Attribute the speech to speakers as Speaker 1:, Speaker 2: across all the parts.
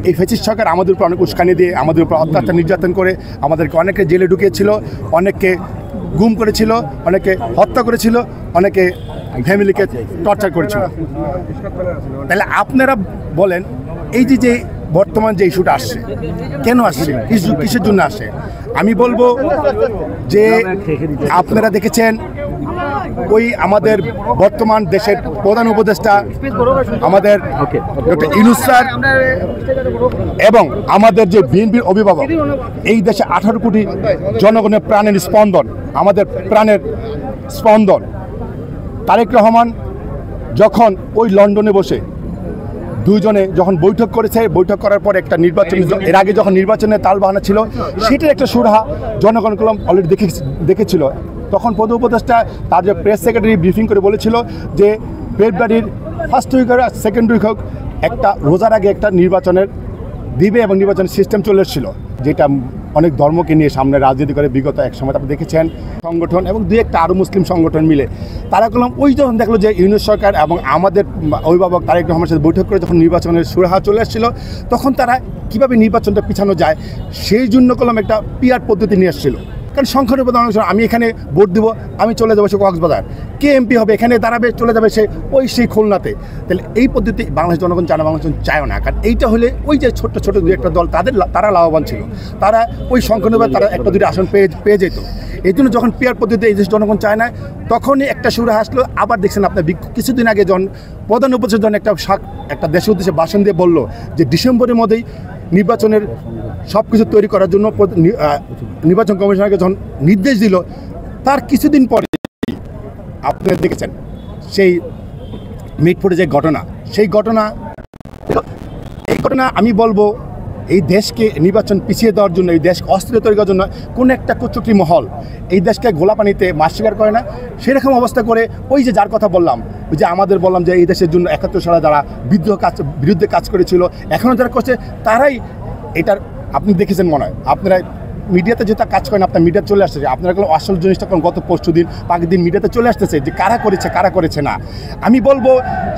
Speaker 1: এই ফ্যাসিস্ট সরকার আমাদের উপর অনেক উস্কানি দিয়ে আমাদের উপর অত্যাচার নির্যাতন করে আমাদেরকে অনেকে জেলে ঢুকিয়েছিল, অনেককে গুম করেছিল, অনেকে হত্যা করেছিল, অনেকে ফ্যামিলিকে টর্চার করেছিল। তাহলে আপনারা বলেন এই যে বর্তমান যে ইস্যুটা আসছে কেন আসছে, কিসের জন্য আসে? আমি বলবো যে আপনারা দেখেছেন ওই আমাদের বর্তমান দেশের প্রধান উপদেষ্টা আমাদের ডক্টর ইউনূস স্যার এবং আমাদের যে বিএনপির অভিভাবক, এই দেশে 18 কোটি জনগণের প্রাণের স্পন্দন, আমাদের প্রাণের স্পন্দন তারেক রহমান যখন ওই লন্ডনে বসে দুইজনে যখন বৈঠক করেছে, বৈঠক করার পর একটা নির্বাচন, এর আগে যখন নির্বাচনের তালবাহানা ছিল সেটার একটা সুরাহা জনগণ কলম অলরেডি দেখেছিল। তখন প্রধান উপদেষ্টা তার যে প্রেস সেক্রেটারি ব্রিফিং করে বলেছিল যে ফেব্রুয়ারির ফার্স্ট উইক হোক সেকেন্ড উইক হোক একটা রোজার আগে একটা নির্বাচনের দিবে এবং নির্বাচনের সিস্টেম চলে এসেছিল, যেটা অনেক ধর্মকে নিয়ে সামনে রাজনীতি করে বিগত এক সময় আপনি দেখেছেন সংগঠন এবং দুই একটা আরও মুসলিম সংগঠন মিলে তারা করলাম ওই যখন দেখলো যে ইউনূস সরকার এবং আমাদের অভিভাবক তারেক রহমানের সাথে বৈঠক করে যখন নির্বাচনের সুরাহা চলে এসেছিল তখন তারা কীভাবে নির্বাচনটা পিছানো যায় সেই জন্য করলাম একটা পিআর পদ্ধতি নিয়ে এসেছিল। কারণ সংখ্যার প্রধান আমি এখানে ভোট দেবো, আমি চলে যাবো সে কক্সবাজার, কে এমপি হবে এখানে দাঁড়াবে চলে যাবে সে সেই খুলনাতে। তাহলে এই পদ্ধতি বাংলাদেশ জনগণ চায় না, বাংলাদেশ চায়ও না। কারণ এইটা হলে ওই যে ছোট্ট ছোট দু একটা দল তারা লাভবান ছিল, তারা ওই সংখ্যানুপাতে তারা একটা দুটো আসন পেয়ে যেত। এই জন্য যখন পিআর পদ্ধতি এই দেশ জনগণ চায় না তখনই একটা সুরাহা আসলো। আবার দেখছেন আপনার কিছুদিন আগে যখন প্রধান উপদেষ্টা যখন একটা দেশের উদ্দেশ্যে ভাষণ দিয়ে বললো যে ডিসেম্বরের মধ্যেই নির্বাচনের সব কিছু তৈরি করার জন্য নির্বাচন কমিশনারকে যখন নির্দেশ দিল, তার কিছুদিন পরে আপনারা দেখেছেন সেই মিটফোর্ডে যে ঘটনা, এই ঘটনা আমি বলবো এই দেশকে নির্বাচন পিছিয়ে দেওয়ার জন্য, এই দেশকে অস্থির তৈরি করার জন্য কোনো একটা কুচক্রী মহল এই দেশকে গোলাপানিতে মাছ শিকার করে না, সেরকম অবস্থা করে ওই যে যার কথা বললাম, ওই যে আমাদের বললাম যে এই দেশের জন্য 71 সালে যারা বিরুদ্ধে কাজ করেছিল এখনও যারা করছে তারাই এটার আপনি দেখেছেন মনে হয়, আপনারা মিডিয়াতে যেটা কাজ করেন আপনার মিডিয়া চলে আসছে, আপনারা আসল জিনিসটা গত পরশু দিন পাকের দিন মিডিয়াতে চলে আসতেছে যে কারা করেছে না। আমি বলবো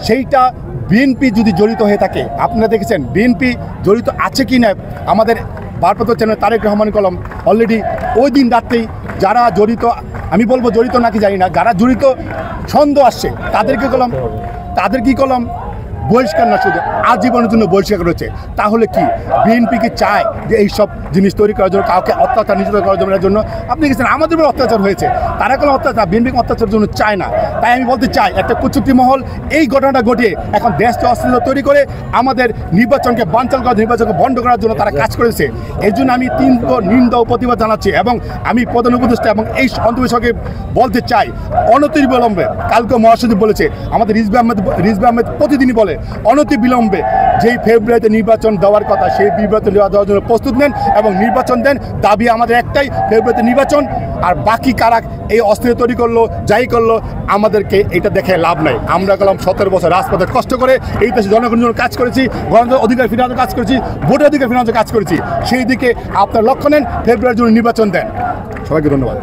Speaker 1: সেইটা বিএনপি যদি জড়িত হয়ে থাকে, আপনারা দেখেছেন বিএনপি জড়িত আছে কি না, আমাদের ভারপ্রাপ্ত চেয়ারম্যান তারেক রহমান কলম অলরেডি ওই দিন রাত্রেই যারা জড়িত, আমি বলবো জড়িত নাকি জানি না, যারা জড়িত সন্দেহ আসছে তাদের কি কলম বহিষ্কার না শুধু আজীবনের জন্য বহিষ্কার করেছে। তাহলে কি বিএনপি কি চায় যে এইসব জিনিস তৈরি করার জন্য, কাউকে অত্যাচার নির্যাতন করার জন্য? আপনি দেখেছেন আমাদের উপর অত্যাচার হয়েছে, তারা কোনো অত্যাচার বিএনপি অত্যাচারের জন্য চায় না। তাই আমি বলতে চাই একটা কুচক্রী মহল এই ঘটনাটা ঘটিয়ে এখন দেশকে অস্থিরতা তৈরি করে আমাদের নির্বাচনকে বানচাল করার, নির্বাচনকে বন্ধ করার জন্য তারা কাজ করেছে। এই জন্য আমি তীব্র নিন্দা ও প্রতিবাদ জানাচ্ছি এবং আমি প্রধান উপদেষ্টা এবং এই অন্তর্বিষয়কে বলতে চাই অনতিবিলম্বে, কালকে মহাসচিব বলেছে, আমাদের রিজভী আহমেদ প্রতিদিনই বলে অনতিবিলম্বে যেই ফেব্রুয়ারিতে নির্বাচন দেওয়ার কথা সেই নির্বাচন দেওয়ার জন্য প্রস্তুত নেন এবং নির্বাচন দেন। দাবি আমাদের একটাই, ফেব্রুয়ারিতে নির্বাচন। আর বাকি কারা এই অস্থির তৈরি করলো যাই করলো আমাদেরকে এটা দেখে লাভ নাই। আমরা গেলাম 17 বছর রাজপথে কষ্ট করে এই দেশে জনগণের জন্য কাজ করেছি, গণতন্ত্রের অধিকার ফিরানোর কাজ করেছি, ভোটের অধিকার ফিরানোর কাজ করেছি। সেই দিকে আপনার লক্ষ্য নেন, ফেব্রুয়ারির জন্য নির্বাচন দেন। সবাইকে ধন্যবাদ।